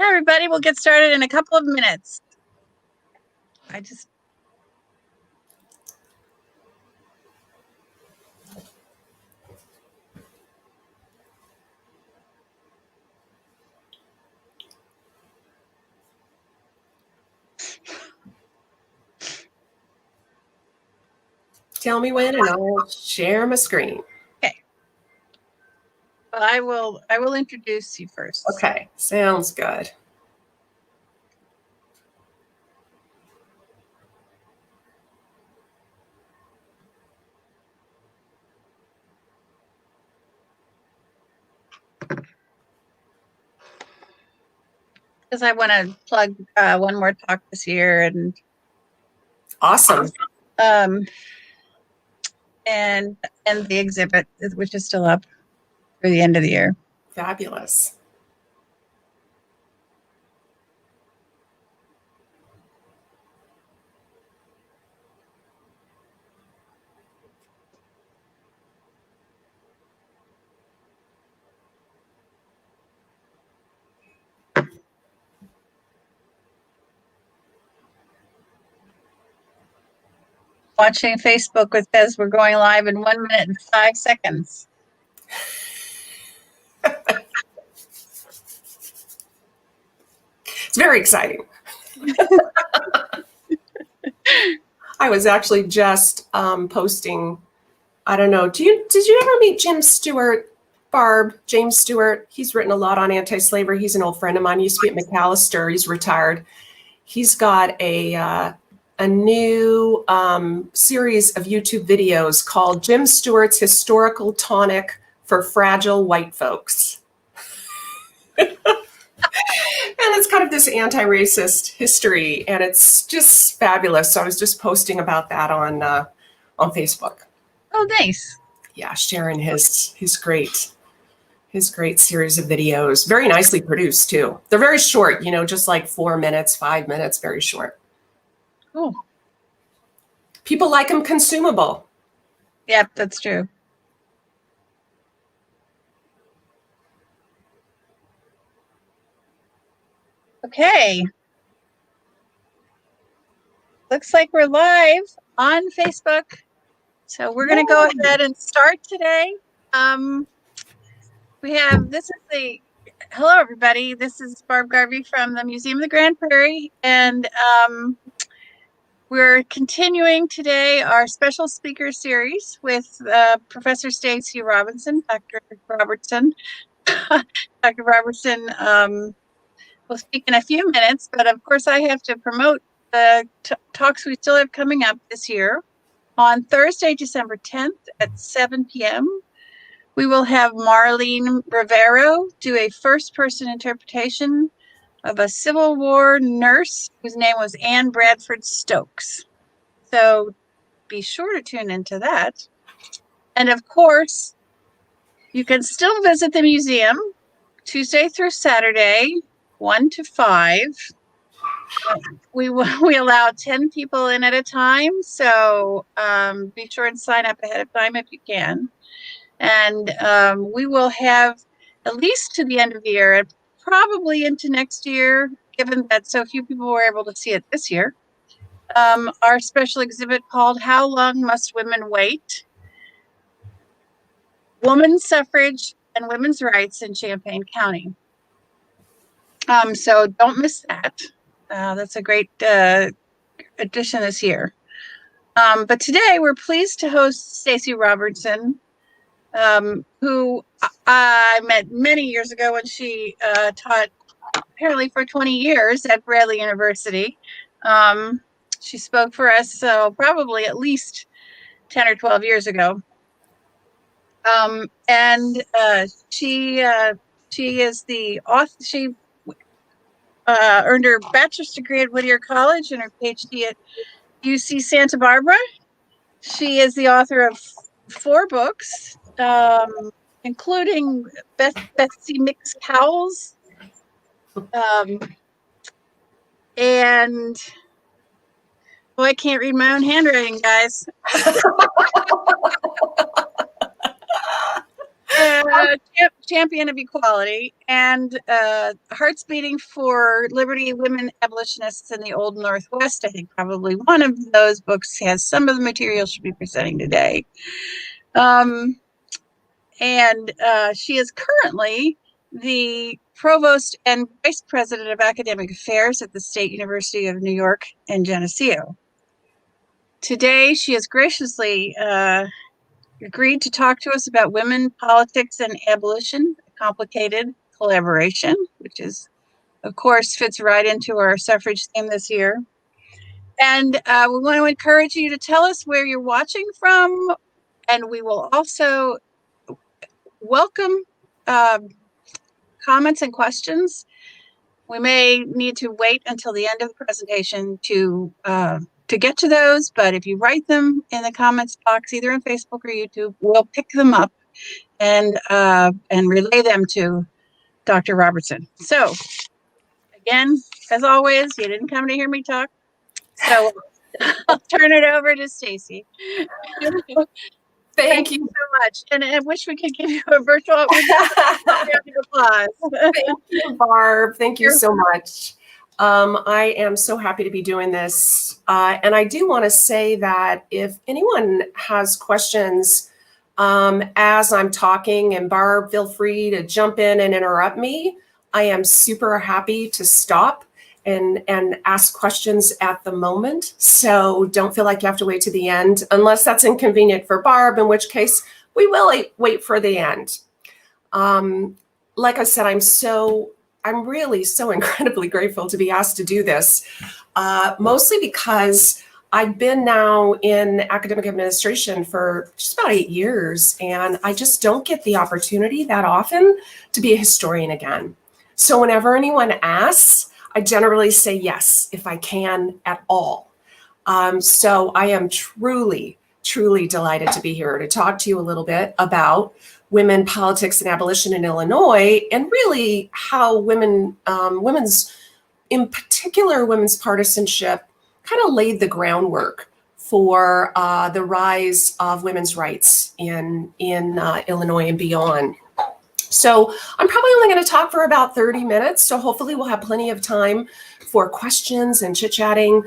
Hi, everybody. We'll get started in a couple of minutes. Tell me when and I'll share my screen. Okay. Well, I will introduce you first. Okay, sounds good. Because I want to plug one more talk this year, and awesome. And the exhibit, which is still up through the end of the year. Fabulous. Watching Facebook, which says we're going live in 1 minute and 5 seconds. It's very exciting. I was actually just posting, I don't know, did you ever meet Jim Stewart, Barb, James Stewart? He's written a lot on anti-slavery. He's an old friend of mine. He used to be at McAllister. He's retired. He's got a new series of YouTube videos called Jim Stewart's Historical Tonic for Fragile White Folks. And it's kind of this anti-racist history, and it's just fabulous. So I was just posting about that on Facebook. Oh, nice. Yeah, sharing his great series of videos. Very nicely produced too. They're very short, just like 4 minutes, 5 minutes, very short. Cool. People like them consumable. Yep, that's true. Okay. Looks like we're live on Facebook. So we're going to go ahead and start today. Hello, everybody. This is Barb Garvey from the Museum of the Grand Prairie. And we're continuing today our special speaker series with Professor Stacey Robertson, Dr. Robertson. Dr. Robertson will speak in a few minutes, but of course I have to promote the talks we still have coming up this year. On Thursday, December 10th at 7 p.m., we will have Marlene Rivero do a first-person interpretation of a Civil War nurse whose name was Anne Bradford Stokes. So be sure to tune into that. And of course, you can still visit the museum Tuesday through Saturday, 1 to 5. We allow 10 people in at a time, so be sure and sign up ahead of time if you can. And we will have at least to the end of the year and probably into next year, given that so few people were able to see it this year, our special exhibit called How Long Must Women Wait? Women's Suffrage and Women's Rights in Champaign County. So don't miss that. That's a great addition this year. But today we're pleased to host Stacey Robertson, who I met many years ago when she taught apparently for 20 years at Bradley University. She spoke for us probably at least 10 or 12 years ago. And she is the author. She earned her bachelor's degree at Whittier College and her PhD at UC Santa Barbara. She is the author of 4 books, including Betsy Mix Cowles, and I can't read my own handwriting, guys. champion of equality, and hearts beating for liberty, women abolitionists in the Old Northwest. I think probably one of those books has some of the material she'll be presenting today. And she is currently the provost and vice president of academic affairs at the State University of New York in Geneseo. Today, she has graciously agreed to talk to us about women, politics, and abolition, a complicated collaboration, which is, of course, fits right into our suffrage theme this year. And we want to encourage you to tell us where you're watching from, and we will also welcome comments and questions. We may need to wait until the end of the presentation to get to those, but if you write them in the comments box, either on Facebook or YouTube, we'll pick them up and relay them to Dr. Robertson. So, again, as always, you didn't come to hear me talk, so I'll turn it over to Stacey. Thank you so much, and I wish we could give you a virtual applause. Thank you, Barb. Thank you so much. I am so happy to be doing this. And I do want to say that if anyone has questions as I'm talking, and Barb, feel free to jump in and interrupt me. I am super happy to stop and ask questions at the moment. So don't feel like you have to wait to the end, unless that's inconvenient for Barb, in which case we will wait for the end. Like I said, I'm really so incredibly grateful to be asked to do this, mostly because I've been now in academic administration for just about 8 years, and I just don't get the opportunity that often to be a historian again. So whenever anyone asks, I generally say yes, if I can at all. So I am truly, truly delighted to be here to talk to you a little bit about women, politics, and abolition in Illinois, and really how women's, in particular, women's partisanship kind of laid the groundwork for the rise of women's rights in Illinois and beyond. So I'm probably only going to talk for about 30 minutes. So hopefully we'll have plenty of time for questions and chit-chatting,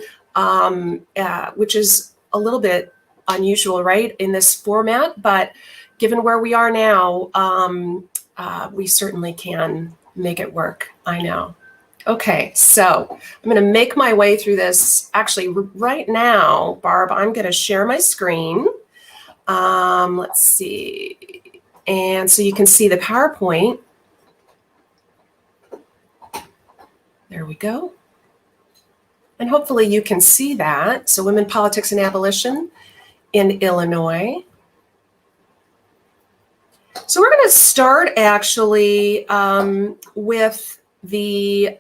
which is a little bit unusual, right, in this format. But given where we are now, we certainly can make it work, I know. Okay, so I'm going to make my way through this. Actually, right now, Barb, I'm going to share my screen. Let's see. And so you can see the PowerPoint. There we go. And hopefully you can see that. So women, politics, and abolition in Illinois. So we're going to start actually with one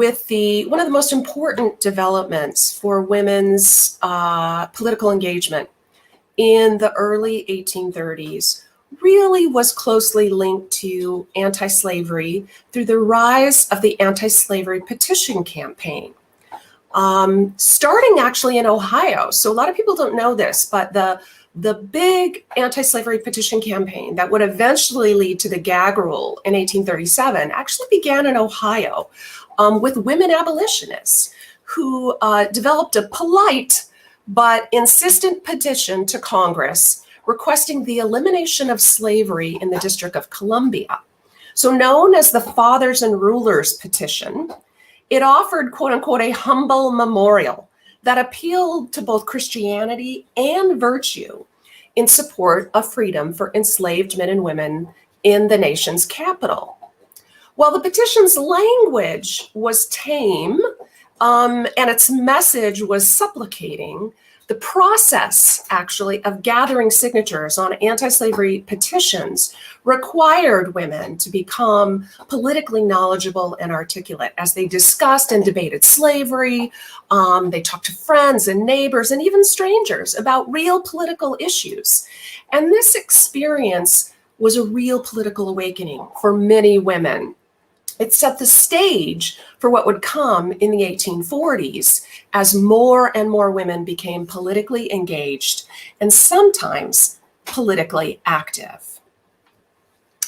of the most important developments for women's political engagement in the early 1830s really was closely linked to anti-slavery through the rise of the anti-slavery petition campaign, starting actually in Ohio. So a lot of people don't know this, but the big anti-slavery petition campaign that would eventually lead to the gag rule in 1837 actually began in Ohio with women abolitionists who developed a polite but insistent petition to Congress requesting the elimination of slavery in the District of Columbia. So known as the Fathers and Rulers petition, it offered, quote unquote, a humble memorial that appealed to both Christianity and virtue in support of freedom for enslaved men and women in the nation's capital. While the petition's language was tame and its message was supplicating, the process actually of gathering signatures on anti-slavery petitions required women to become politically knowledgeable and articulate as they discussed and debated slavery. They talked to friends and neighbors and even strangers about real political issues. And this experience was a real political awakening for many women. It set the stage for what would come in the 1840s as more and more women became politically engaged and sometimes politically active.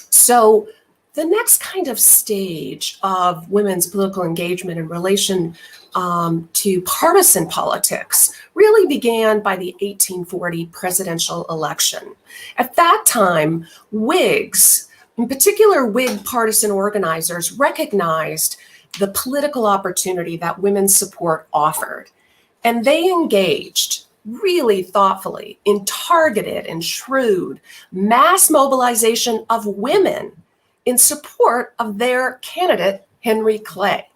So the next kind of stage of women's political engagement in relation to partisan politics really began by the 1840 presidential election. At that time, Whigs, in particular Whig partisan organizers, recognized the political opportunity that women's support offered. And they engaged really thoughtfully in targeted and shrewd mass mobilization of women in support of their candidate, Henry Clay.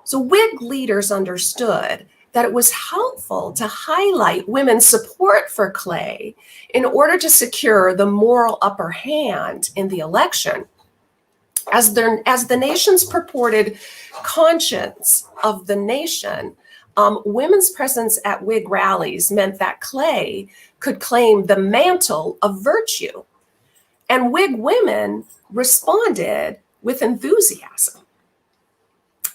So Whig leaders understood that it was helpful to highlight women's support for Clay in order to secure the moral upper hand in the election. As the nation's purported conscience of the nation, women's presence at Whig rallies meant that Clay could claim the mantle of virtue. And Whig women responded with enthusiasm.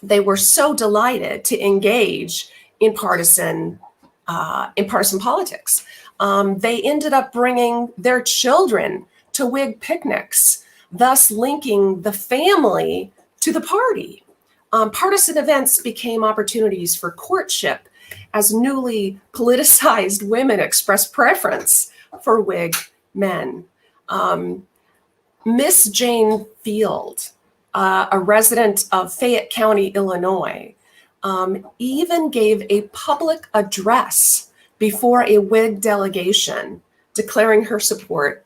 They were so delighted to engage in partisan politics. They ended up bringing their children to Whig picnics, thus linking the family to the party. Partisan events became opportunities for courtship as newly politicized women expressed preference for Whig men. Miss Jane Field, a resident of Fayette County, Illinois, even gave a public address before a Whig delegation declaring her support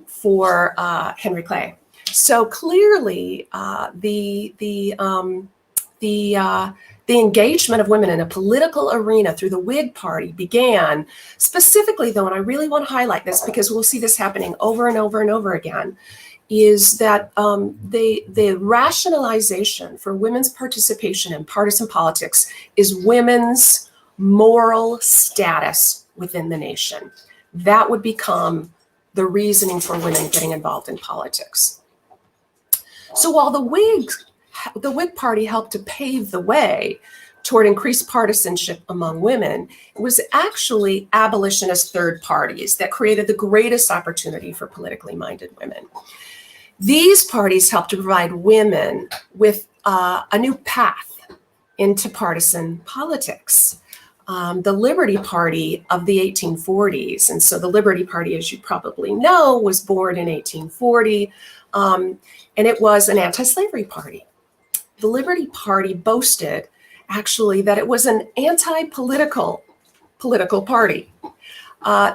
for Henry Clay. So clearly, the engagement of women in a political arena through the Whig Party began specifically, though, and I really want to highlight this because we'll see this happening over and over and over again, is that the rationalization for women's participation in partisan politics is women's moral status within the nation. That would become the reasoning for women getting involved in politics. So while the Whig Party helped to pave the way toward increased partisanship among women, it was actually abolitionist third parties that created the greatest opportunity for politically minded women. These parties helped to provide women with a new path into partisan politics. The Liberty Party of the 1840s, and so the Liberty Party, as you probably know, was born in 1840, and it was an anti-slavery party. The Liberty Party boasted, actually, that it was an anti-political party.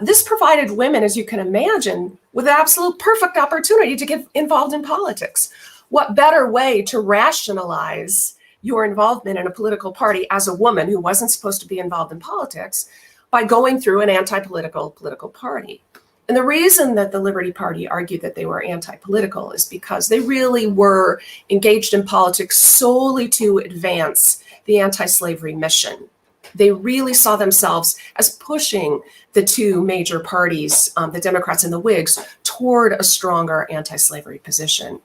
This provided women, as you can imagine, with an absolute perfect opportunity to get involved in politics. What better way to rationalize your involvement in a political party as a woman who wasn't supposed to be involved in politics by going through an anti-political political party? And the reason that the Liberty Party argued that they were anti-political is because they really were engaged in politics solely to advance the anti-slavery mission. They really saw themselves as pushing the two major parties, the Democrats and the Whigs, toward a stronger anti-slavery position.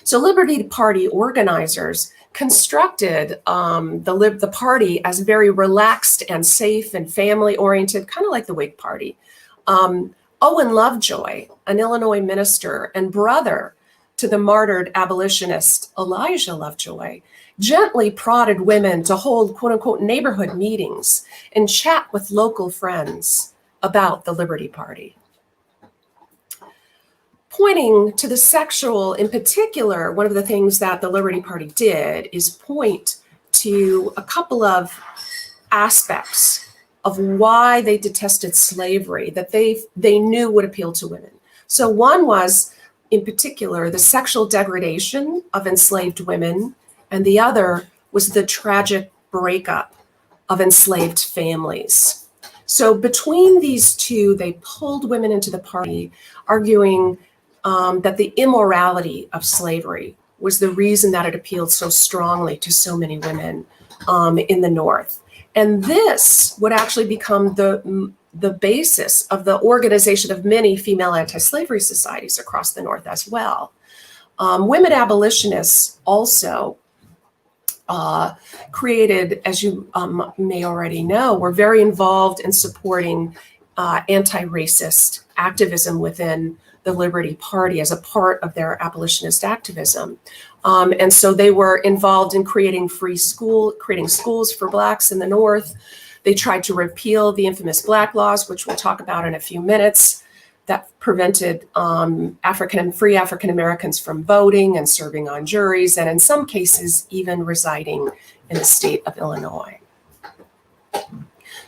So Liberty Party organizers constructed the party as very relaxed and safe and family-oriented, kind of like the Whig Party. Owen Lovejoy, an Illinois minister and brother to the martyred abolitionist Elijah Lovejoy, gently prodded women to hold quote-unquote neighborhood meetings and chat with local friends about the Liberty Party. Pointing to the sexual in particular, one of the things that the Liberty Party did is point to a couple of aspects of why they detested slavery that they knew would appeal to women. So one was, in particular, the sexual degradation of enslaved women, and the other was the tragic breakup of enslaved families. So between these two, they pulled women into the party, arguing that the immorality of slavery was the reason that it appealed so strongly to so many women in the North. And this would actually become the basis of the organization of many female anti-slavery societies across the North as well. Women abolitionists also created, as you may already know, were very involved in supporting anti-racist activism within the Liberty Party as a part of their abolitionist activism. And so they were involved in creating creating schools for Blacks in the North. They tried to repeal the infamous Black laws, which we'll talk about in a few minutes, that prevented free African Americans from voting and serving on juries, and in some cases, even residing in the state of Illinois.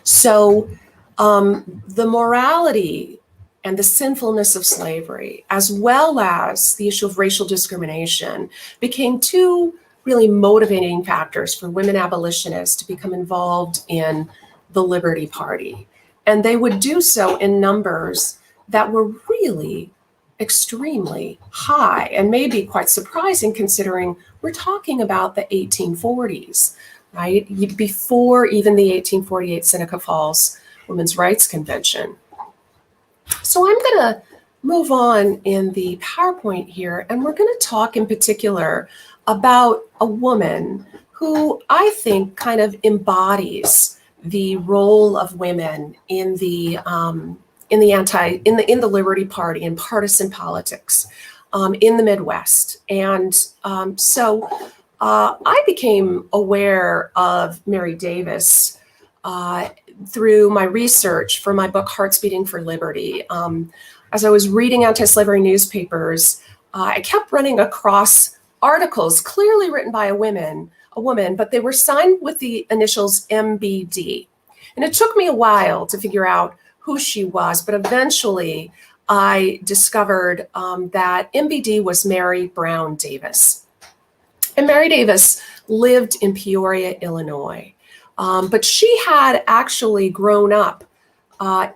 So the morality and the sinfulness of slavery, as well as the issue of racial discrimination, became two really motivating factors for women abolitionists to become involved in the Liberty Party. And they would do so in numbers that were really extremely high and maybe quite surprising, considering we're talking about the 1840s, right? Before even the 1848 Seneca Falls Women's Rights Convention. So I'm going to move on in the PowerPoint here, and we're going to talk in particular about a woman who I think kind of embodies the role of women in the Liberty Party and partisan politics in the Midwest. And so I became aware of Mary Davis through my research for my book, Hearts Beating for Liberty. As I was reading anti-slavery newspapers, I kept running across articles clearly written by a woman, but they were signed with the initials MBD. And it took me a while to figure out who she was, but eventually I discovered that MBD was Mary Brown Davis. And Mary Davis lived in Peoria, Illinois, but she had actually grown up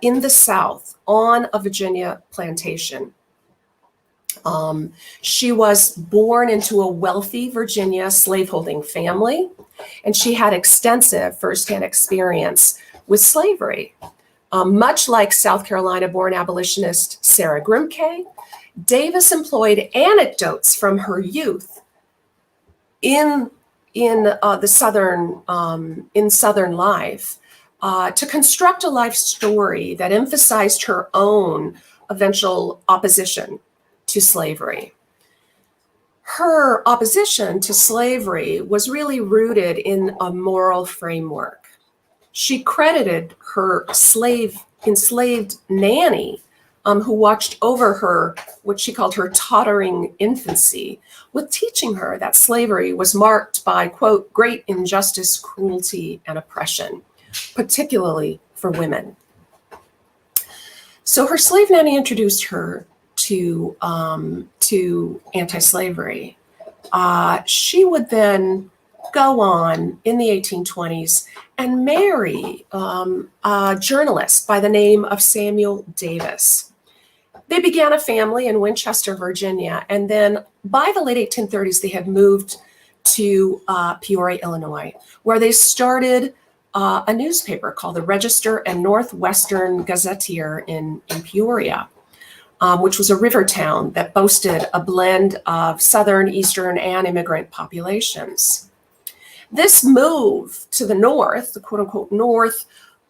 in the South on a Virginia plantation. She was born into a wealthy Virginia slaveholding family, and she had extensive firsthand experience with slavery. Much like South Carolina-born abolitionist Sarah Grimke, Davis employed anecdotes from her youth in Southern life to construct a life story that emphasized her own eventual opposition to slavery. Her opposition to slavery was really rooted in a moral framework. She credited her enslaved nanny, who watched over her, what she called her tottering infancy, with teaching her that slavery was marked by, quote, great injustice, cruelty, and oppression, particularly for women. So her slave nanny introduced her to anti-slavery. She would then go on in the 1820s and marry a journalist by the name of Samuel Davis. They began a family in Winchester, Virginia, and then by the late 1830s, they had moved to Peoria, Illinois, where they started a newspaper called the Register and Northwestern Gazetteer in Peoria, which was a river town that boasted a blend of Southern, Eastern, and immigrant populations. This move to the North, the quote unquote North,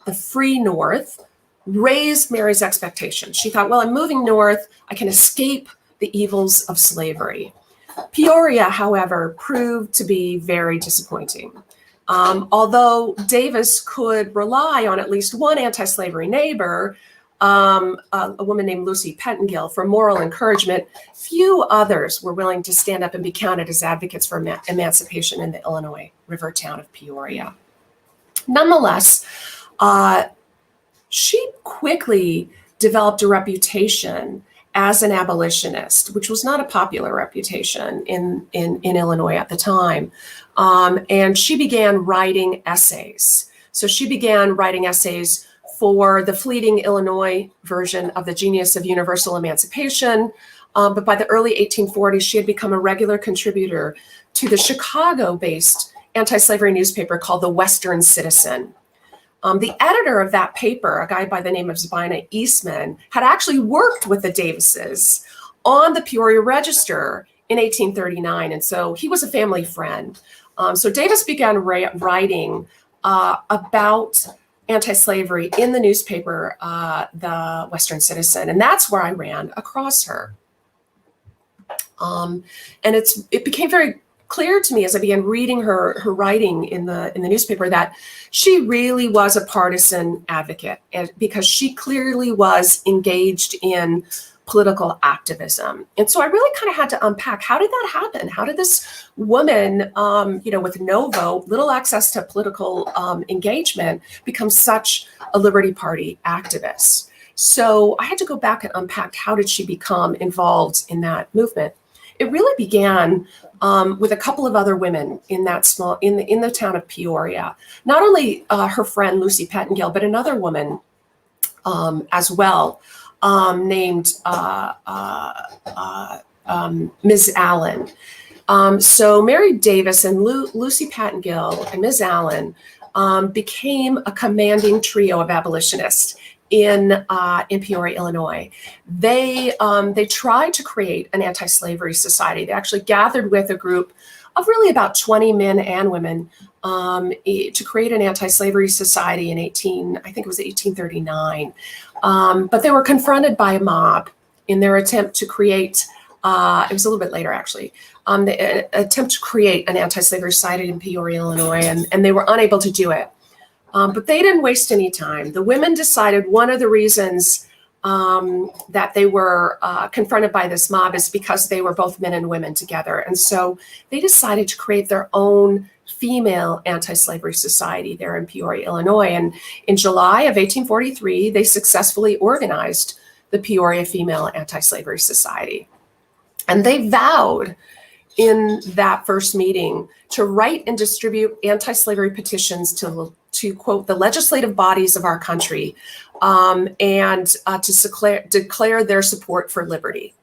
the free North, raised Mary's expectations. She thought, well, I'm moving north, I can escape the evils of slavery. Peoria, however, proved to be very disappointing. Although Davis could rely on at least one anti-slavery neighbor, a woman named Lucy Pettengill, for moral encouragement, few others were willing to stand up and be counted as advocates for emancipation in the Illinois river town of Peoria. Nonetheless, she quickly developed a reputation as an abolitionist, which was not a popular reputation in Illinois at the time. And she began writing essays. So she began writing essays for the fleeting Illinois version of the Genius of Universal Emancipation. But by the early 1840s, she had become a regular contributor to the Chicago-based anti-slavery newspaper called the Western Citizen. The editor of that paper, a guy by the name of Zabina Eastman, had actually worked with the Davises on the Peoria Register in 1839. And so he was a family friend. So Davis began writing about anti-slavery in the newspaper, the Western Citizen, and that's where I ran across her. And it became very clear to me as I began reading her writing in the newspaper that she really was a partisan advocate, and because she clearly was engaged in political activism. And so I really kind of had to unpack, how did that happen? How did this woman, with no vote, little access to political engagement, become such a Liberty Party activist? So I had to go back and unpack, how did she become involved in that movement? It really began with a couple of other women in the town of Peoria. Not only her friend Lucy Pettengill, but another woman as well, named Ms. Allen. So Mary Davis and Lucy Pettengill and Ms. Allen became a commanding trio of abolitionists in Peoria, Illinois. They tried to create an anti-slavery society. They actually gathered with a group of really about 20 men and women to create an anti-slavery society in 1839. But they were confronted by a mob in their attempt to create, it was a little bit later actually, the attempt to create an anti-slavery society in Peoria, Illinois, and they were unable to do it. But they didn't waste any time. The women decided one of the reasons that they were confronted by this mob is because they were both men and women together. And so they decided to create their own female anti-slavery society there in Peoria, Illinois. And in July of 1843, they successfully organized the Peoria Female Anti-Slavery Society. And they vowed in that first meeting to write and distribute anti-slavery petitions to quote, the legislative bodies of our country, and to declare their support for liberty.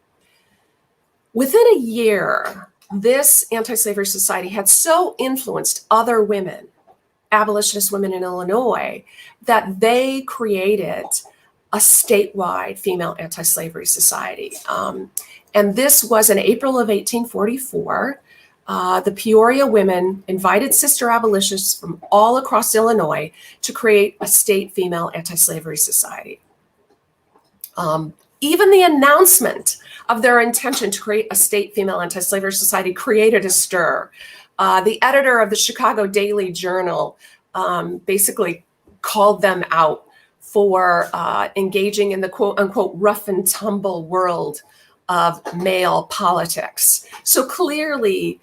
Within a year, this anti-slavery society had so influenced other women, abolitionist women in Illinois, that they created a statewide female anti-slavery society. And this was in April of 1844. The Peoria women invited sister abolitionists from all across Illinois to create a state female anti-slavery society. Even the announcement of their intention to create a state female anti-slavery society created a stir. The editor of the Chicago Daily Journal basically called them out for engaging in the quote unquote rough and tumble world of male politics. So clearly,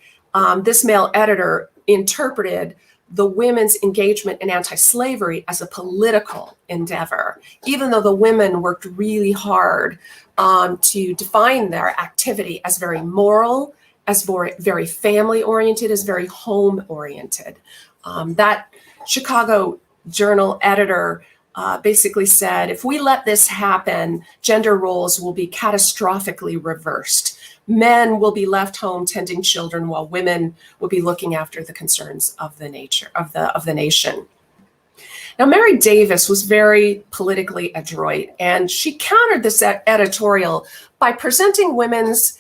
this male editor interpreted the women's engagement in anti-slavery as a political endeavor, even though the women worked really hard to define their activity as very moral, as very family-oriented, as very home-oriented. That Chicago Journal editor basically said, if we let this happen, gender roles will be catastrophically reversed. Men will be left home tending children while women will be looking after the concerns of the nation. Now, Mary Davis was very politically adroit, and she countered this editorial by presenting women's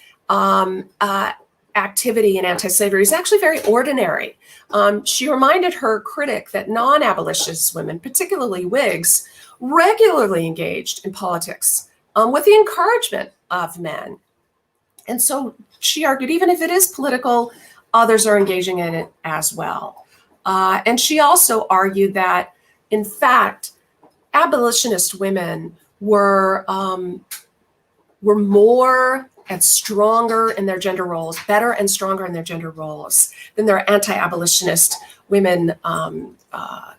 activity in anti-slavery as actually very ordinary. She reminded her critic that non-abolitionist women, particularly Whigs, regularly engaged in politics with the encouragement of men. And so she argued, even if it is political, others are engaging in it as well. And she also argued that, in fact, abolitionist women were more and stronger in their gender roles, better and stronger in their gender roles than their anti-abolitionist women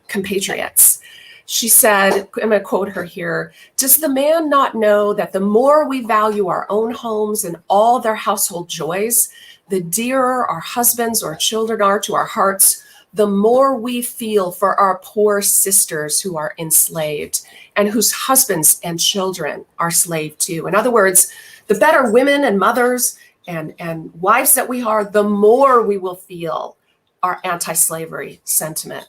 compatriots. She said, I'm going to quote her here, "Does the man not know that the more we value our own homes and all their household joys, the dearer our husbands or children are to our hearts, the more we feel for our poor sisters who are enslaved and whose husbands and children are slave too." In other words, the better women and mothers and wives that we are, the more we will feel our anti-slavery sentiment.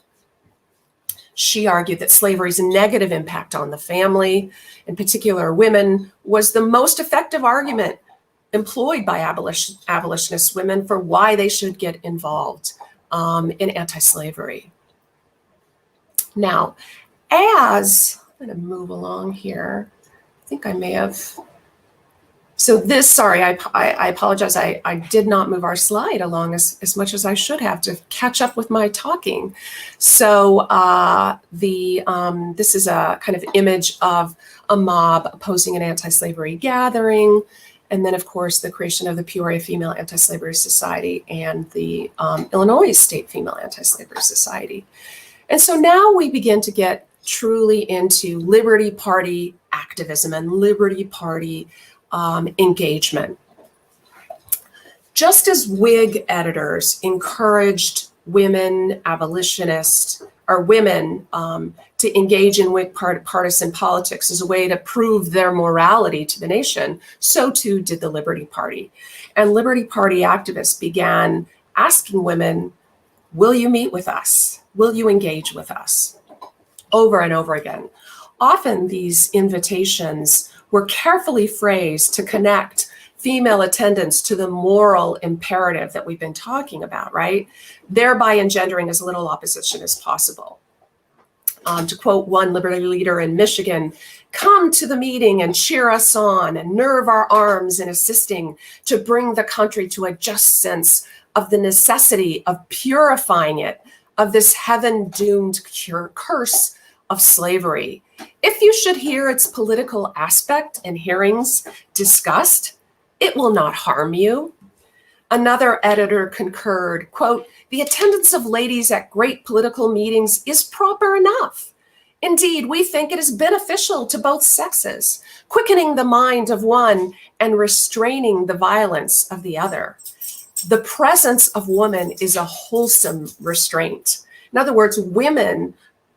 She argued that slavery's negative impact on the family, in particular women, was the most effective argument employed by abolitionist women for why they should get involved in anti-slavery. Now, I'm going to move along here. I think I may have. So this, sorry, I apologize. I did not move our slide along as much as I should have to catch up with my talking. So this is a kind of image of a mob opposing an anti-slavery gathering. And then, of course, the creation of the Peoria Female Anti-Slavery Society and the Illinois State Female Anti-Slavery Society. And so now we begin to get truly into Liberty Party activism and Liberty Party engagement. Just as Whig editors encouraged women abolitionists or women to engage in Whig partisan politics as a way to prove their morality to the nation, so too did the Liberty Party. And Liberty Party activists began asking women, will you meet with us? Will you engage with us? Over and over again. Often these invitations were carefully phrased to connect female attendants to the moral imperative that we've been talking about, right? Thereby engendering as little opposition as possible. To quote one Liberty leader in Michigan, come to the meeting and cheer us on and nerve our arms in assisting to bring the country to a just sense of the necessity of purifying it of this heaven-doomed curse of slavery. If you should hear its political aspect in hearings discussed, it will not harm you. Another editor concurred, quote, the attendance of ladies at great political meetings is proper enough. Indeed, we think it is beneficial to both sexes, quickening the mind of one and restraining the violence of the other. The presence of woman is a wholesome restraint. In other words, women,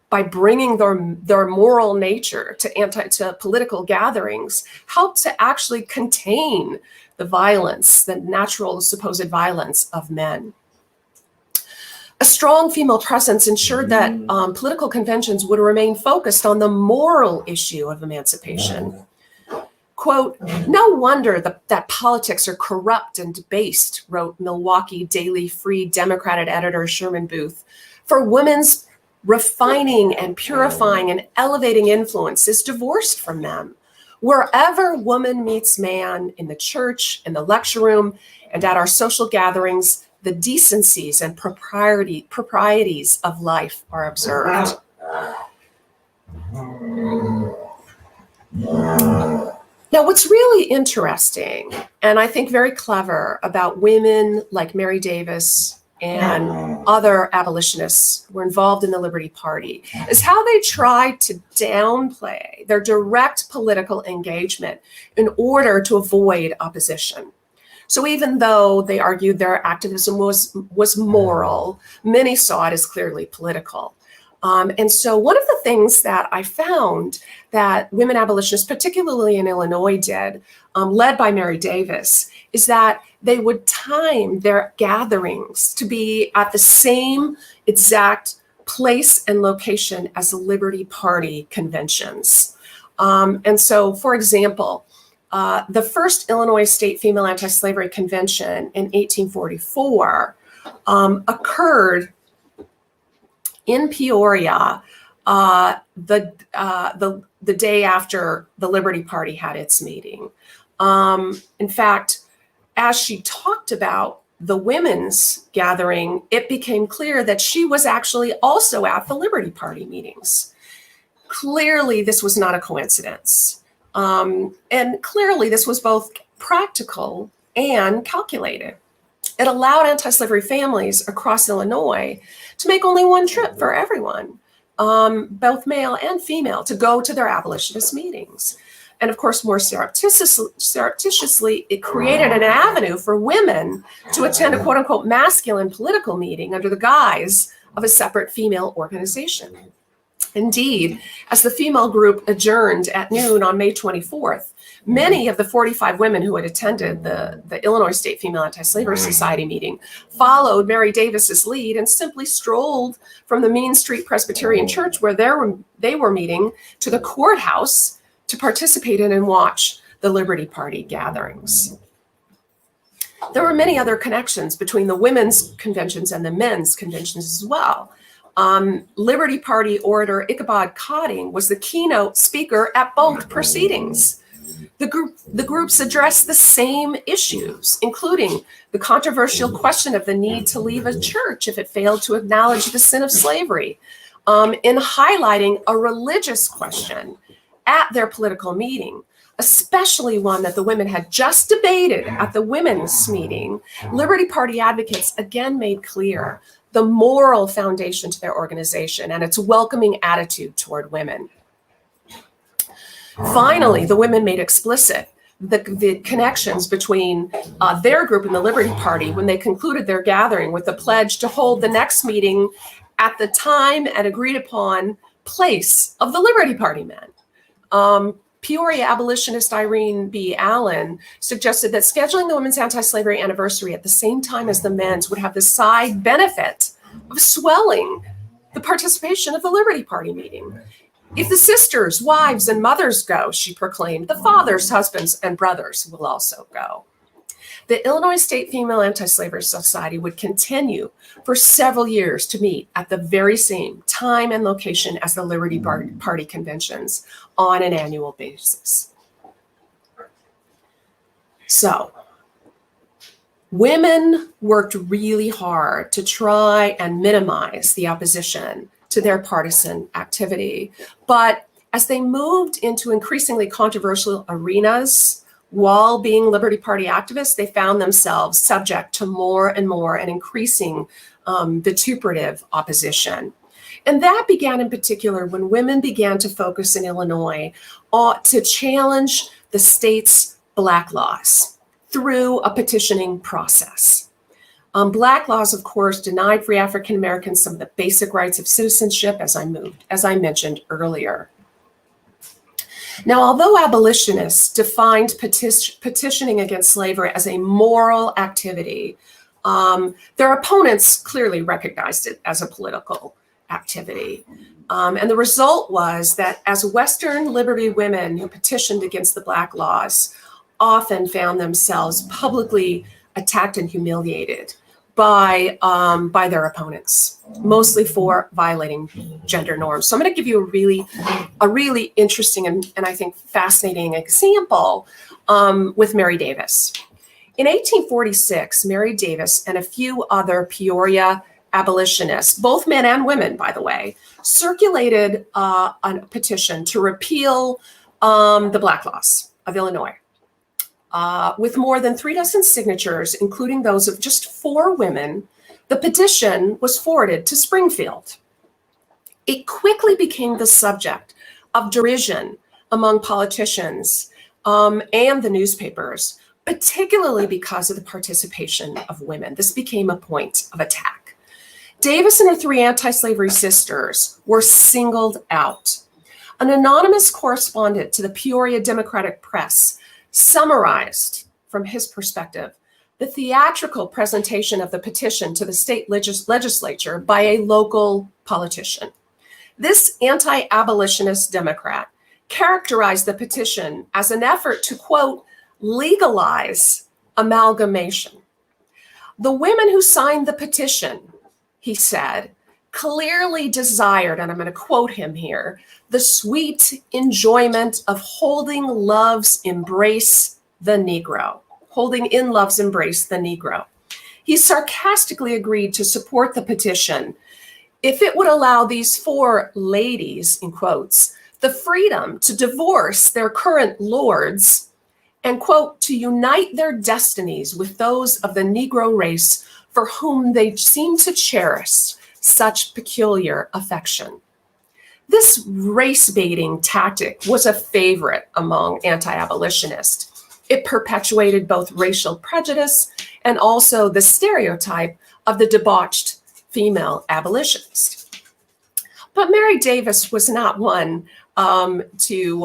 by bringing their moral nature to political gatherings, help to actually contain the violence, the natural supposed violence of men. A strong female presence ensured that political conventions would remain focused on the moral issue of emancipation. Quote, no wonder that politics are corrupt and debased, wrote Milwaukee Daily Free Democrat editor Sherman Booth. For women's refining and purifying and elevating influence is divorced from them. Wherever woman meets man, in the church, in the lecture room, and at our social gatherings, the decencies and proprieties of life are observed. Now, what's really interesting, and I think very clever about women like Mary Davis and other abolitionists who were involved in the Liberty Party, is how they tried to downplay their direct political engagement in order to avoid opposition. So even though they argued their activism was moral, many saw it as clearly political. And so one of the things that I found that women abolitionists, particularly in Illinois, did, led by Mary Davis, is that they would time their gatherings to be at the same exact place and location as the Liberty Party conventions. And so, for example, the first Illinois State Female Anti-Slavery Convention in 1844 occurred in Peoria the day after the Liberty Party had its meeting. In fact, as she talked about the women's gathering, it became clear that she was actually also at the Liberty Party meetings. Clearly, this was not a coincidence. And clearly, this was both practical and calculated. It allowed anti-slavery families across Illinois to make only one trip for everyone, both male and female, to go to their abolitionist meetings. And of course, more surreptitiously, it created an avenue for women to attend a quote unquote masculine political meeting under the guise of a separate female organization. Indeed, as the female group adjourned at noon on May 24th, many of the 45 women who had attended the Illinois State Female Anti-Slavery Society meeting followed Mary Davis's lead and simply strolled from the Main Street Presbyterian Church where they were meeting to the courthouse to participate in and watch the Liberty Party gatherings. There were many other connections between the women's conventions and the men's conventions as well. Liberty Party orator Ichabod Cotting was the keynote speaker at both proceedings. The groups addressed the same issues, including the controversial question of the need to leave a church if it failed to acknowledge the sin of slavery, in highlighting a religious question at their political meeting, especially one that the women had just debated at the women's meeting. Liberty Party advocates again made clear the moral foundation to their organization and its welcoming attitude toward women. Finally, the women made explicit the connections between their group and the Liberty Party when they concluded their gathering with the pledge to hold the next meeting at the time and agreed upon place of the Liberty Party men. Peoria abolitionist Irene B. Allen suggested that scheduling the women's anti-slavery anniversary at the same time as the men's would have the side benefit of swelling the participation of the Liberty Party meeting. If the sisters, wives, and mothers go, she proclaimed, the fathers, husbands, and brothers will also go. The Illinois State Female Anti-Slavery Society would continue for several years to meet at the very same time and location as the Liberty Party conventions on an annual basis. So, women worked really hard to try and minimize the opposition to their partisan activity. But as they moved into increasingly controversial arenas while being Liberty Party activists, they found themselves subject to more and more and increasing vituperative opposition. And that began in particular when women began to focus in Illinois to challenge the state's Black laws through a petitioning process. Black laws, of course, denied free African Americans some of the basic rights of citizenship, as I mentioned earlier. Now, although abolitionists defined petitioning against slavery as a moral activity, their opponents clearly recognized it as a political activity. And the result was that as Western liberty women who petitioned against the Black laws often found themselves publicly attacked and humiliated by their opponents, mostly for violating gender norms. So I'm going to give you a really interesting and I think fascinating example with Mary Davis. In 1846, Mary Davis and a few other Peoria abolitionists, both men and women, by the way, circulated a petition to repeal the Black laws of Illinois. With more than 36 signatures, including those of just 4 women, the petition was forwarded to Springfield. It quickly became the subject of derision among politicians and the newspapers, particularly because of the participation of women. This became a point of attack. Davis and her 3 anti-slavery sisters were singled out. An anonymous correspondent to the Peoria Democratic Press summarized, from his perspective, the theatrical presentation of the petition to the state legislature by a local politician. This anti-abolitionist Democrat characterized the petition as an effort to, quote, legalize amalgamation. The women who signed the petition, he said, clearly desired, and I'm going to quote him here, the sweet enjoyment of holding love's embrace the Negro. Holding in love's embrace the Negro. He sarcastically agreed to support the petition if it would allow these 4 ladies, in quotes, the freedom to divorce their current lords and, quote, to unite their destinies with those of the Negro race for whom they seem to cherish such peculiar affection. This race-baiting tactic was a favorite among anti-abolitionists. It perpetuated both racial prejudice and also the stereotype of the debauched female abolitionist. But Mary Davis was not one to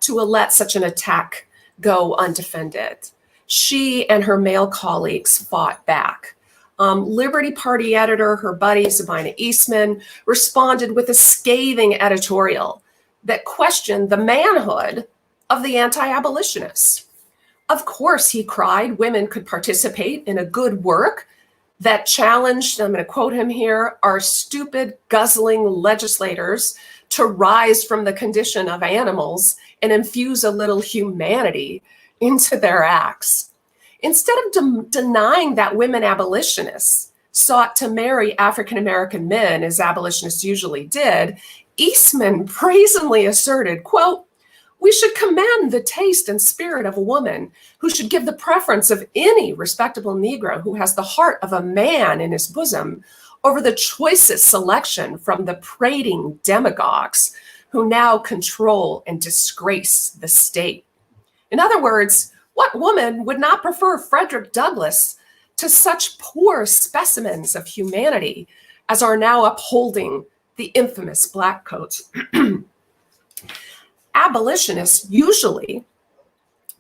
let such an attack go undefended. She and her male colleagues fought back. Liberty Party editor, her buddy, Sabina Eastman, responded with a scathing editorial that questioned the manhood of the anti-abolitionists. Of course, he cried, women could participate in a good work that challenged, I'm going to quote him here, our stupid, guzzling legislators to rise from the condition of animals and infuse a little humanity into their acts. Instead of denying that women abolitionists sought to marry African-American men, as abolitionists usually did, Eastman brazenly asserted, quote, "We should commend the taste and spirit of a woman who should give the preference of any respectable Negro who has the heart of a man in his bosom over the choicest selection from the prating demagogues who now control and disgrace the state." In other words, what woman would not prefer Frederick Douglass to such poor specimens of humanity as are now upholding the infamous black coats? Abolitionists usually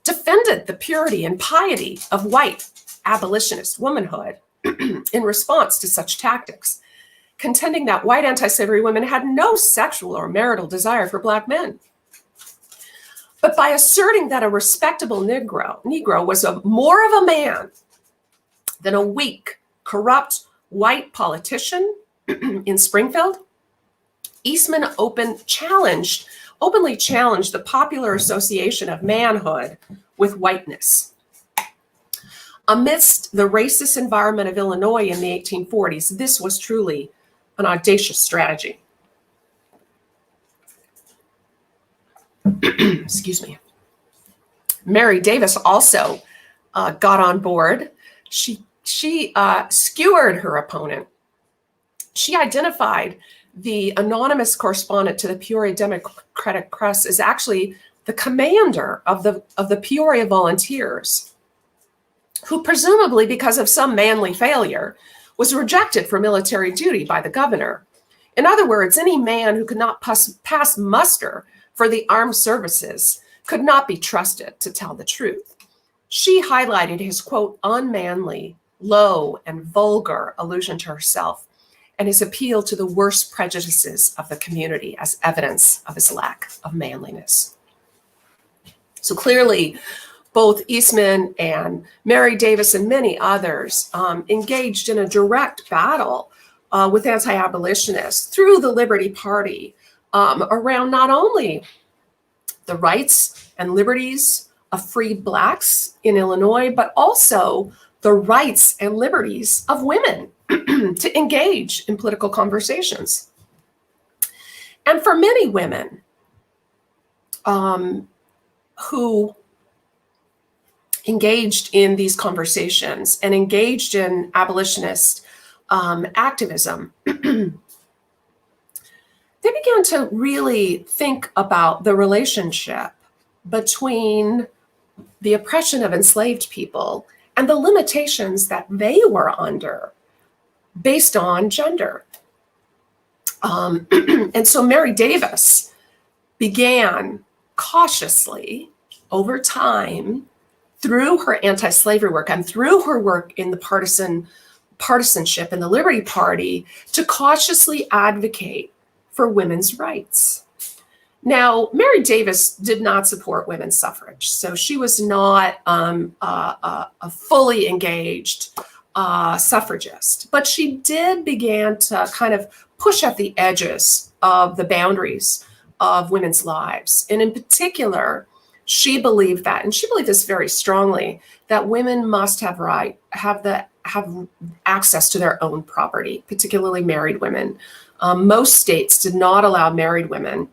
defended the purity and piety of white abolitionist womanhood in response to such tactics, contending that white anti-slavery women had no sexual or marital desire for black men. But by asserting that a respectable Negro was more of a man than a weak, corrupt white politician in Springfield, Eastman openly challenged the popular association of manhood with whiteness. Amidst the racist environment of Illinois in the 1840s, this was truly an audacious strategy. Excuse me. Mary Davis also got on board. She skewered her opponent. She identified the anonymous correspondent to the Peoria Democratic Press as actually the commander of the Peoria Volunteers, who presumably, because of some manly failure, was rejected for military duty by the governor. In other words, any man who could not pass muster for the armed services could not be trusted to tell the truth. She highlighted his, quote, unmanly, low, and vulgar allusion to herself and his appeal to the worst prejudices of the community as evidence of his lack of manliness. So clearly, both Eastman and Mary Davis and many others engaged in a direct battle with anti-abolitionists through the Liberty Party around not only the rights and liberties of freed Blacks in Illinois, but also the rights and liberties of women to engage in political conversations. And for many women who engaged in these conversations and engaged in abolitionist activism, they began to really think about the relationship between the oppression of enslaved people and the limitations that they were under based on gender. And so Mary Davis began cautiously over time, through her anti-slavery work and through her work in the partisanship in the Liberty Party, to cautiously advocate for women's rights. Now, Mary Davis did not support women's suffrage, so she was not a fully engaged suffragist, but she did begin to kind of push at the edges of the boundaries of women's lives. And in particular, she believed that, and she believed this very strongly, that women must have access to their own property, particularly married women. Most states did not allow married women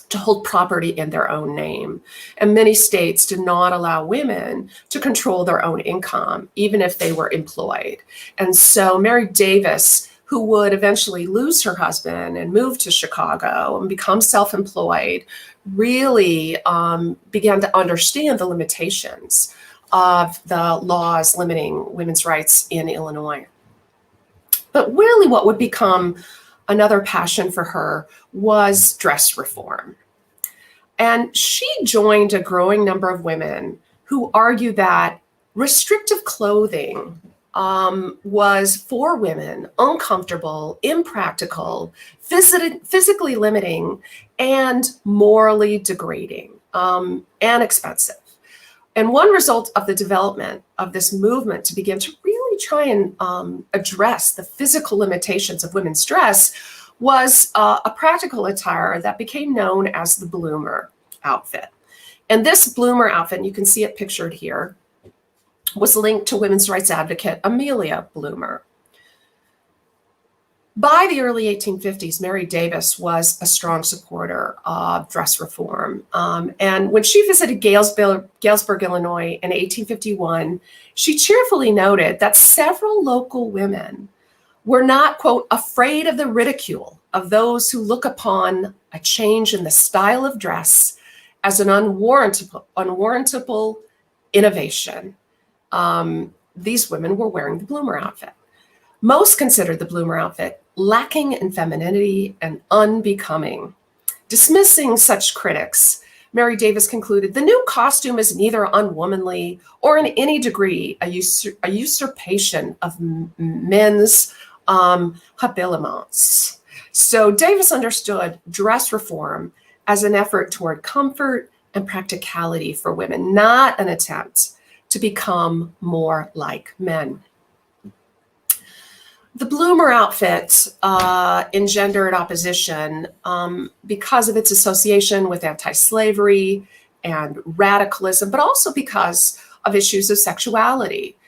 to hold property in their own name. And many states did not allow women to control their own income, even if they were employed. And so Mary Davis, who would eventually lose her husband and move to Chicago and become self-employed, really began to understand the limitations of the laws limiting women's rights in Illinois. But really what would become another passion for her was dress reform. And she joined a growing number of women who argue that restrictive clothing was for women uncomfortable, impractical, physically limiting, and morally degrading, and expensive. And one result of the development of this movement to begin to really really try and address the physical limitations of women's dress was a practical attire that became known as the bloomer outfit. And this bloomer outfit, and you can see it pictured here, was linked to women's rights advocate Amelia Bloomer. By the early 1850s, Mary Davis was a strong supporter of dress reform. And when she visited Galesburg, Illinois in 1851, she cheerfully noted that several local women were not, quote, afraid of the ridicule of those who look upon a change in the style of dress as an unwarrantable innovation. These women were wearing the bloomer outfit. Most considered the bloomer outfit lacking in femininity and unbecoming. Dismissing such critics, Mary Davis concluded, the new costume is neither unwomanly or in any degree a usurpation of men's habiliments. So Davis understood dress reform as an effort toward comfort and practicality for women, not an attempt to become more like men. The bloomer outfit engendered opposition because of its association with anti-slavery and radicalism, but also because of issues of sexuality.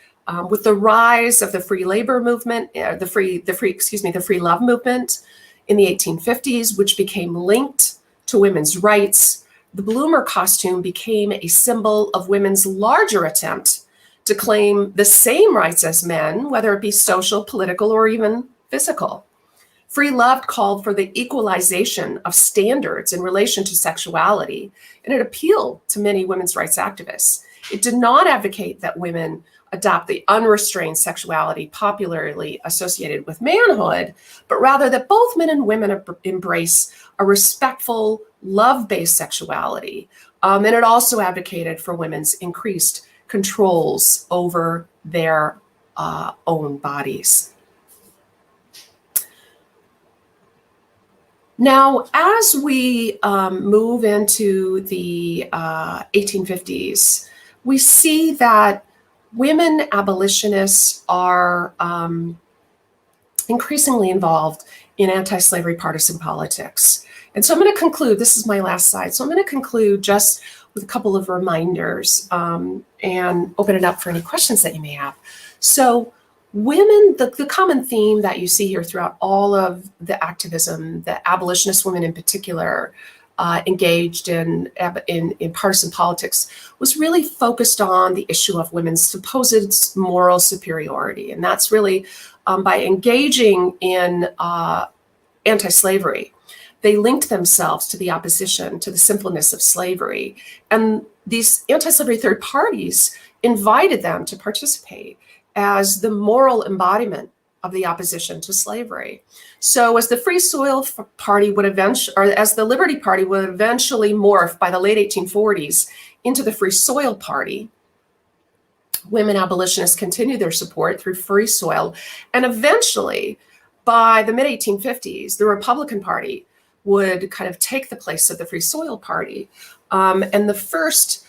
With the rise of the free labor movement, the free love movement in the 1850s, which became linked to women's rights, the bloomer costume became a symbol of women's larger attempt to claim the same rights as men, whether it be social, political, or even physical. Free love called for the equalization of standards in relation to sexuality, and it appealed to many women's rights activists. It did not advocate that women adopt the unrestrained sexuality popularly associated with manhood, but rather that both men and women embrace a respectful, love-based sexuality. And it also advocated for women's increased controls over their own bodies. Now, as we move into the 1850s, we see that women abolitionists are increasingly involved in anti-slavery partisan politics. And so I'm going to conclude, this is my last slide, so I'm going to conclude just with a couple of reminders and open it up for any questions that you may have. So women, the common theme that you see here throughout all of the activism, the abolitionist women in particular, engaged in partisan politics, was really focused on the issue of women's supposed moral superiority. And that's really by engaging in anti-slavery, they linked themselves to the opposition, to the sinfulness of slavery. And these anti-slavery third parties invited them to participate as the moral embodiment of the opposition to slavery. So as the Free Soil Party would eventually, or as the Liberty Party would eventually morph by the late 1840s into the Free Soil Party, women abolitionists continued their support through Free Soil. And eventually, by the mid-1850s, the Republican Party would kind of take the place of the Free Soil Party. And the first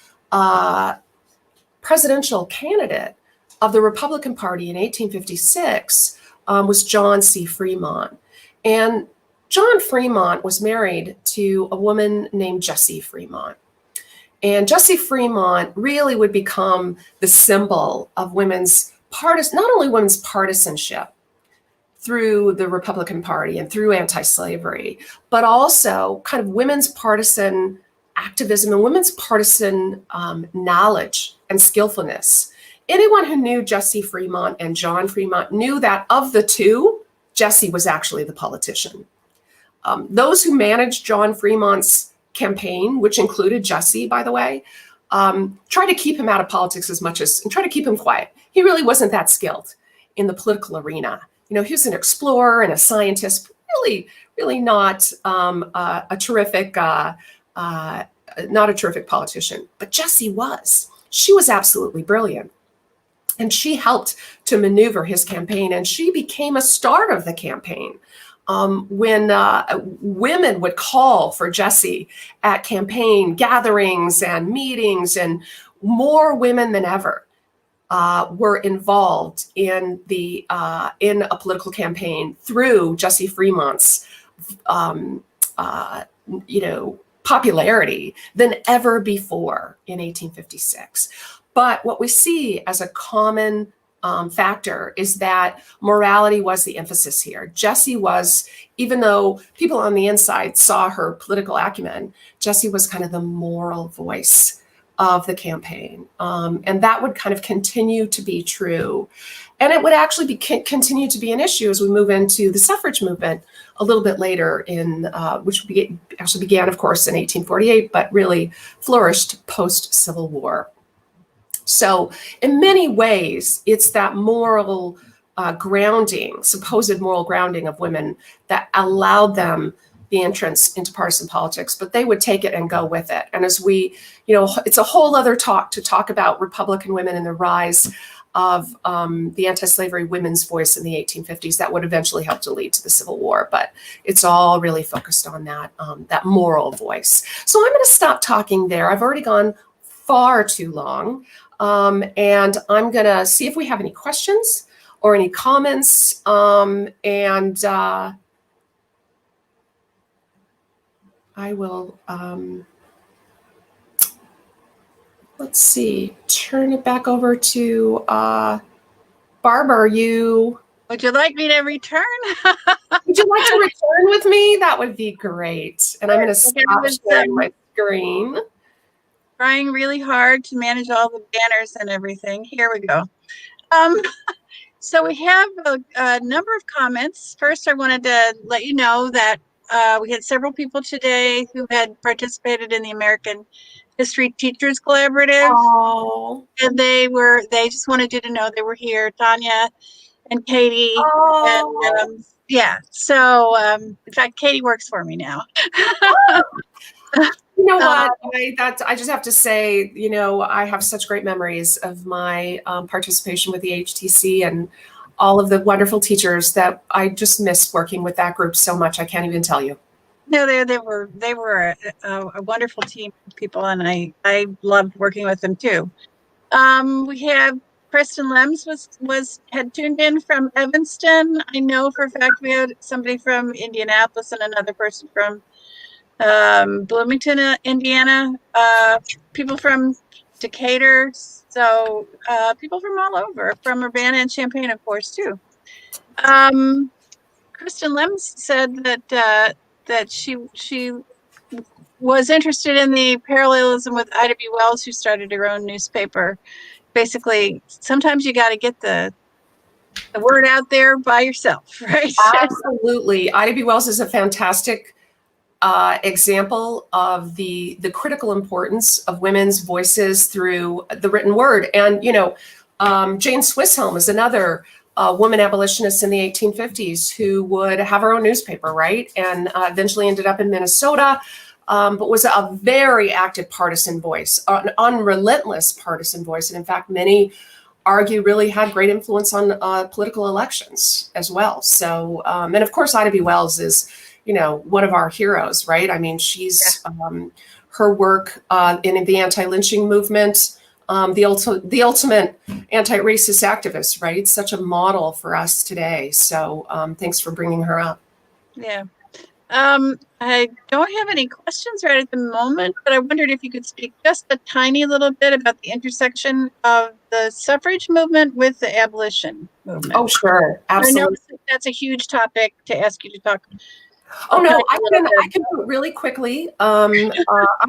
presidential candidate of the Republican Party in 1856 was John C. Fremont. And John Fremont was married to a woman named Jessie Fremont. And Jessie Fremont really would become the symbol of women's not only women's partisanship through the Republican Party and through anti-slavery, but also kind of women's partisan activism and women's partisan knowledge and skillfulness. Anyone who knew Jessie Fremont and John Fremont knew that of the two, Jessie was actually the politician. Those who managed John Fremont's campaign, which included Jessie, by the way, tried to keep him out of politics and try to keep him quiet. He really wasn't that skilled in the political arena. You know, he was an explorer and a scientist, really not a terrific politician. But Jessie was. She was absolutely brilliant. And she helped to maneuver his campaign, and she became a star of the campaign. When women would call for Jessie at campaign gatherings and meetings, and more women than ever were involved in in a political campaign through Jesse Fremont's popularity than ever before in 1856. But what we see as a common factor is that morality was the emphasis here. Jessie was, even though people on the inside saw her political acumen, Jessie was kind of the moral voice of the campaign. And that would kind of continue to be true. And it would actually continue to be an issue as we move into the suffrage movement a little bit later, which actually began, of course, in 1848, but really flourished post-Civil War. So in many ways, it's that moral grounding, supposed moral grounding of women that allowed them the entrance into partisan politics, but they would take it and go with it. And as it's a whole other talk to talk about Republican women and the rise of the anti-slavery women's voice in the 1850s that would eventually help to lead to the Civil War. But it's all really focused on that moral voice. So I'm going to stop talking there. I've already gone far too long. And I'm going to see if we have any questions or any comments. I will, let's see, turn it back over to Barbara. Would you like me to return? Would you like to return with me? That would be great. And I'm going to stop sharing my screen. Trying really hard to manage all the banners and everything. Here we go. So we have a number of comments. First, I wanted to let you know that we had several people today who had participated in the American History Teachers Collaborative. Oh. And they just wanted you to know they were here, Tanya and Katie. Oh. And yeah, so in fact, Katie works for me now. You know what? I just have to say, I have such great memories of my participation with the HTC and all of the wonderful teachers that I just miss working with that group so much. I can't even tell you. No, they were a wonderful team of people, and I loved working with them too. We have Preston Lems had tuned in from Evanston. I know for a fact we had somebody from Indianapolis and another person from Bloomington, Indiana, people from Decatur, so people from all over, from Urbana and Champaign, of course, too. Kristen Lems said that she was interested in the parallelism with Ida B. Wells, who started her own newspaper. Basically, sometimes you got to get the word out there by yourself, right? Absolutely. Ida B. Wells is a fantastic example of the critical importance of women's voices through the written word. And, Jane Swisshelm is another woman abolitionist in the 1850s who would have her own newspaper, right? And eventually ended up in Minnesota, but was a very active partisan voice, an unrelentless partisan voice. And in fact, many argue really had great influence on political elections as well. So, and of course, Ida B. Wells is, one of our heroes, right? I mean, she's her work in the anti-lynching movement, the ultimate anti-racist activist, right? Such a model for us today. So thanks for bringing her up. Yeah. I don't have any questions right at the moment, but I wondered if you could speak just a tiny little bit about the intersection of the suffrage movement with the abolition movement. Oh, sure. Absolutely. I know that's a huge topic to ask you to talk. Oh, no, I can do it really quickly. I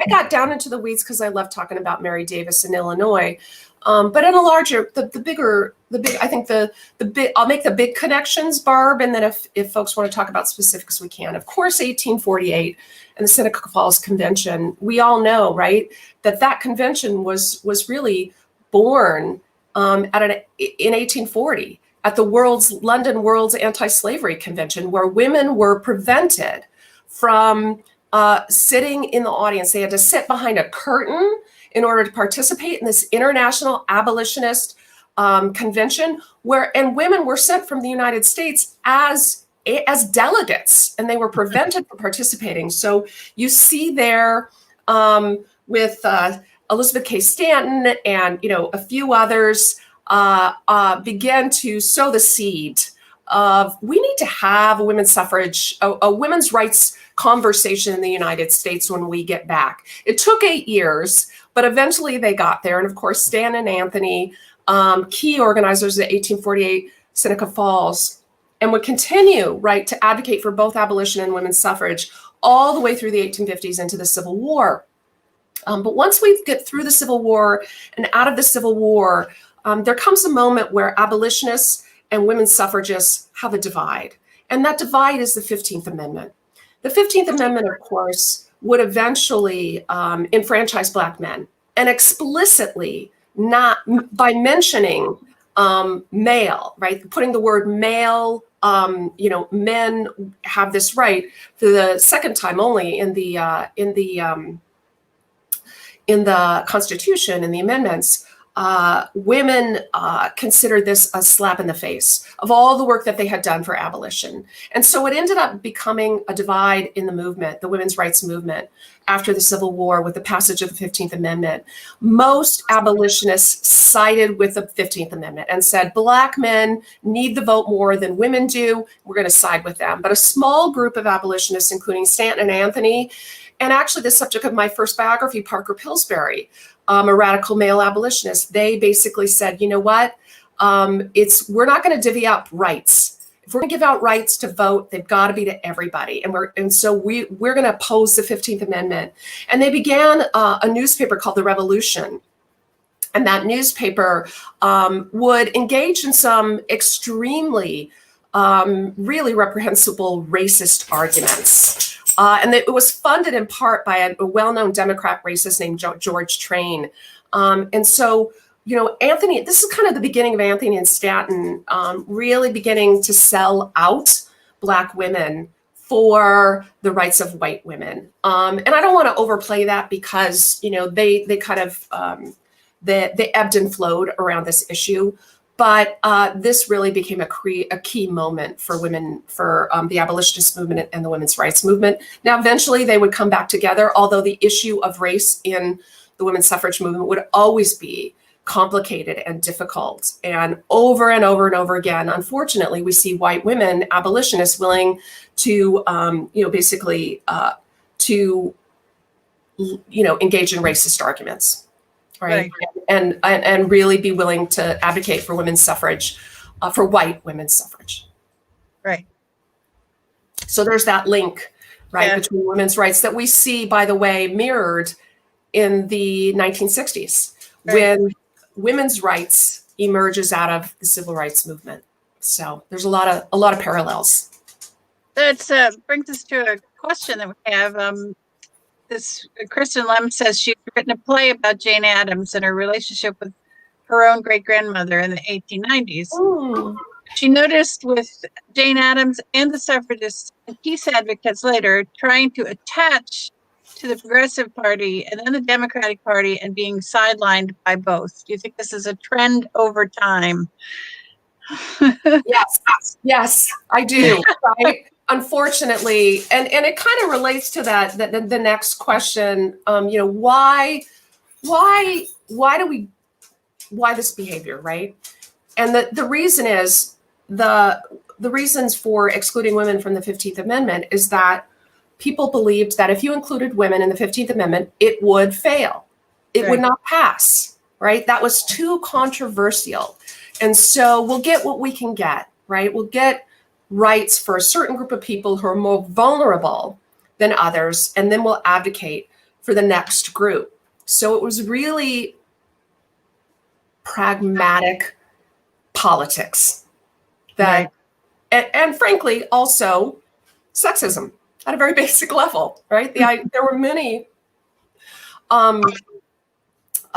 got down into the weeds because I love talking about Mary Davis in Illinois. But in a larger, I think I'll make the big connections, Barb, and then if folks want to talk about specifics, we can. Of course, 1848 and the Seneca Falls Convention, we all know, right, that convention was really born in 1840 at the London World's Anti-Slavery Convention, where women were prevented from sitting in the audience. They had to sit behind a curtain in order to participate in this international abolitionist convention, and women were sent from the United States as delegates, and they were prevented from participating. So you see there with Elizabeth K. Stanton and a few others, began to sow the seed of we need to have a women's suffrage, a women's rights conversation in the United States when we get back. It took 8 years, but eventually they got there. And of course, Stan and Anthony, key organizers at 1848 Seneca Falls, and would continue, right, to advocate for both abolition and women's suffrage all the way through the 1850s into the Civil War. But once we get through the Civil War and out of the Civil War, there comes a moment where abolitionists and women's suffragists have a divide. And that divide is the 15th Amendment. The 15th Amendment, of course, would eventually enfranchise Black men, and explicitly, not by mentioning male, right? Putting the word male, men have this right for the second time only in the Constitution, in the amendments. Women considered this a slap in the face of all the work that they had done for abolition. And so it ended up becoming a divide in the movement, the women's rights movement, after the Civil War with the passage of the 15th Amendment. Most abolitionists sided with the 15th Amendment and said, Black men need the vote more than women do. We're going to side with them. But a small group of abolitionists, including Stanton and Anthony, and actually the subject of my first biography, Parker Pillsbury, a radical male abolitionist, they basically said, you know what, we're not going to divvy up rights. If we're going to give out rights to vote, they've got to be to everybody. And so we're going to oppose the 15th Amendment. And they began a newspaper called The Revolution. And that newspaper would engage in some extremely, really reprehensible racist arguments. And it was funded in part by a well-known Democrat racist named George Train. And so, Anthony, this is kind of the beginning of Anthony and Stanton really beginning to sell out Black women for the rights of white women. And I don't want to overplay that because, they kind of, they ebbed and flowed around this issue. But this really became a key moment for women, for the abolitionist movement and the women's rights movement. Now, eventually they would come back together, although the issue of race in the women's suffrage movement would always be complicated and difficult. And over and over and over again, unfortunately, we see white women abolitionists willing to, engage in racist arguments. Right. And really be willing to advocate for women's suffrage, for white women's suffrage. Right. So there's that link, right, between women's rights that we see, by the way, mirrored in the 1960s when women's rights emerges out of the civil rights movement. So there's a lot of parallels. That brings us to a question that we have. Kristen Lem says she's written a play about Jane Addams and her relationship with her own great-grandmother in the 1890s. Ooh. She noticed with Jane Addams and the suffragists and peace advocates later trying to attach to the Progressive Party and then the Democratic Party and being sidelined by both. Do you think this is a trend over time? Yes, I do. Right? Unfortunately, and it kind of relates to that the next question. Why this behavior, right? And the reason is the reasons for excluding women from the 15th Amendment is that people believed that if you included women in the 15th Amendment, it would fail. It would not pass, right? That was too controversial. And so we'll get what we can get, right? We'll get rights for a certain group of people who are more vulnerable than others, and then we'll advocate for the next group. So it was really pragmatic politics that, and frankly, also sexism at a very basic level, right? There were many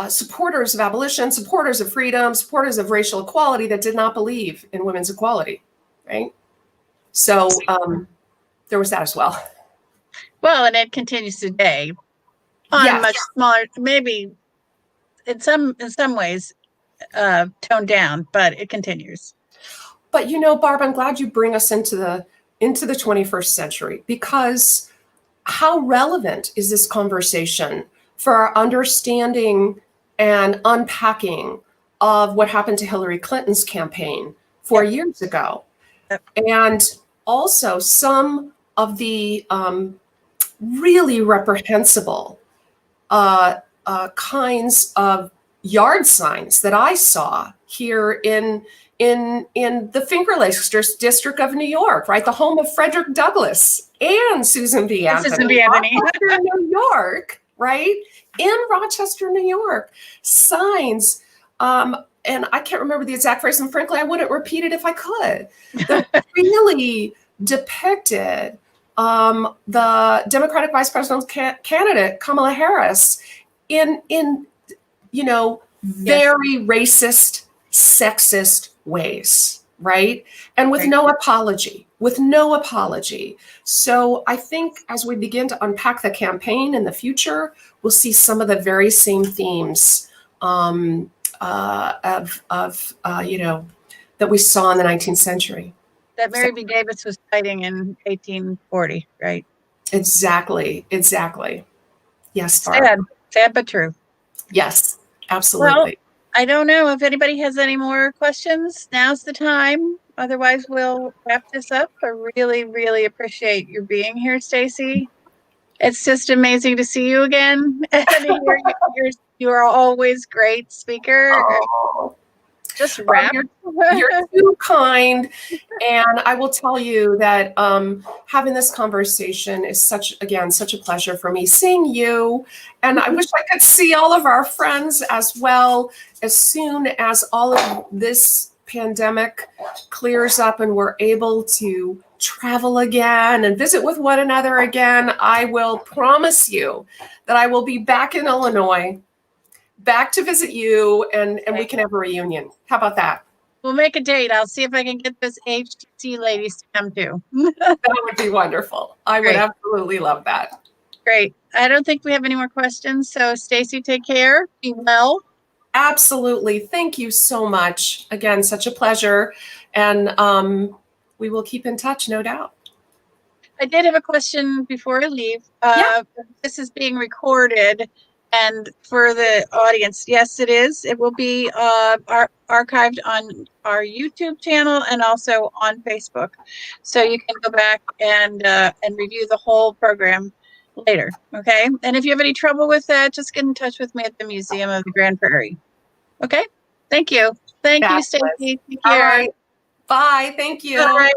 supporters of abolition, supporters of freedom, supporters of racial equality that did not believe in women's equality, right? So there was that as well. Well, and it continues today on much smaller, maybe in some ways toned down, but it continues. But Barb, I'm glad you bring us into the 21st century, because how relevant is this conversation for our understanding and unpacking of what happened to Hillary Clinton's campaign 4 years ago. And also some of the really reprehensible kinds of yard signs that I saw here in the Finger Lakes District of New York, right? The home of Frederick Douglass and Susan B. Anthony. Susan B. Anthony. Rochester, New York, right? In Rochester, New York, signs, and I can't remember the exact phrase, and frankly, I wouldn't repeat it if I could, that really depicted the Democratic Vice Presidential candidate, Kamala Harris, in very racist, sexist ways, right? And with no apology, So I think as we begin to unpack the campaign in the future, we'll see some of the very same themes that we saw in the 19th century. That Mary B. Davis was fighting in 1840, right? Exactly. Yes, Barb. Sad but true. Yes, absolutely. Well, I don't know if anybody has any more questions. Now's the time. Otherwise, we'll wrap this up. I really, really appreciate your being here, Stacey. It's just amazing to see you again. You're always great speaker. Oh. Just wrap. You're too kind. And I will tell you that having this conversation is such a pleasure for me. Seeing you, and I wish I could see all of our friends as well as soon as all of this pandemic clears up and we're able to travel again and visit with one another again. I will promise you that I will be back in Illinois, back to visit you, and we can have a reunion. How about that? We'll make a date. I'll see if I can get those HTC ladies to come too. That would be wonderful. I would absolutely love that. Great. I don't think we have any more questions. So Stacey, take care. Be well. Absolutely. Thank you so much. Again, such a pleasure. And we will keep in touch, no doubt. I did have a question before I leave. This is being recorded. And for the audience, yes, it is. It will be archived on our YouTube channel and also on Facebook. So you can go back and review the whole program later. Okay. And if you have any trouble with that, just get in touch with me at the Museum of the Grand Prairie. Okay. Thank you. Thank you, Stacey. All right. Bye. Thank you. All right.